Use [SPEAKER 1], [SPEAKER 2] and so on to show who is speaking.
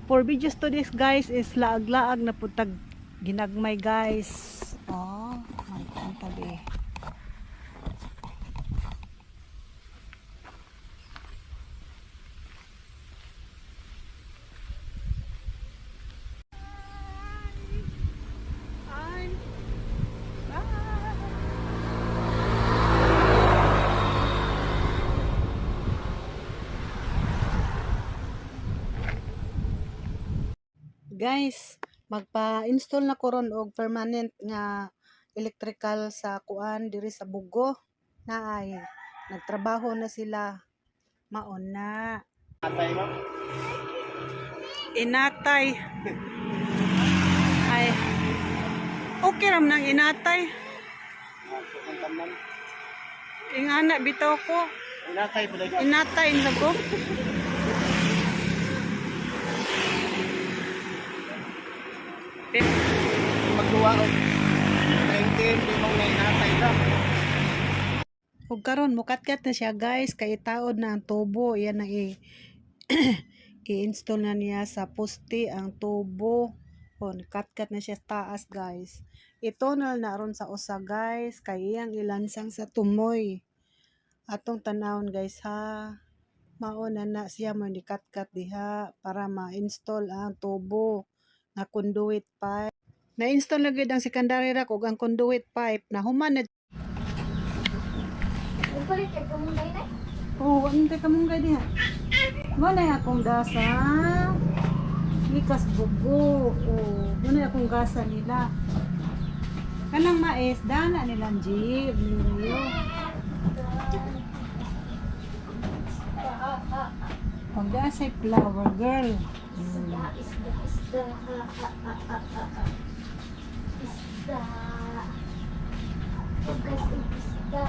[SPEAKER 1] For videos to this guys is laag-laag na putag ginagmay guys. Oh, ang tabi. Guys, magpa-install na ko ron og permanent nga electrical sa kuan diri sa Bugo. Naay nagtrabaho na sila. Maon na.
[SPEAKER 2] Atay mo?
[SPEAKER 1] Inatay. Ay. Okay ram nang inatay.
[SPEAKER 2] Kukuntaman.
[SPEAKER 1] Ingana bitaw ko.
[SPEAKER 2] Inatay po dahil.
[SPEAKER 1] Inatay na ko.
[SPEAKER 2] Magluwa o 19, limang na inatay na.
[SPEAKER 1] Ug karon mukatkat na siya guys kay taod na ang tubo. Yan na i-install na niya sa poste ang tubo. O katkat na siya taas guys. Itonal na ron sa usa guys kay iyang ilansang sa tumoy. Atong tanawon guys ha. Mauna na siya mo ni katkat diha para ma-install ang tubo nga conduit pipe. Na-install na gyud ang secondary rack ug ang conduit pipe na human na.
[SPEAKER 3] Upalit ka munday na.
[SPEAKER 1] Oh, ano ka munggay diha? Mo na akong gasa. Gikas bugo. Oh, mo na akong gasa nila. Kanang mais dana nilang jeep niyo. Pag gasay flower girl.
[SPEAKER 3] Isda. Tugas isda.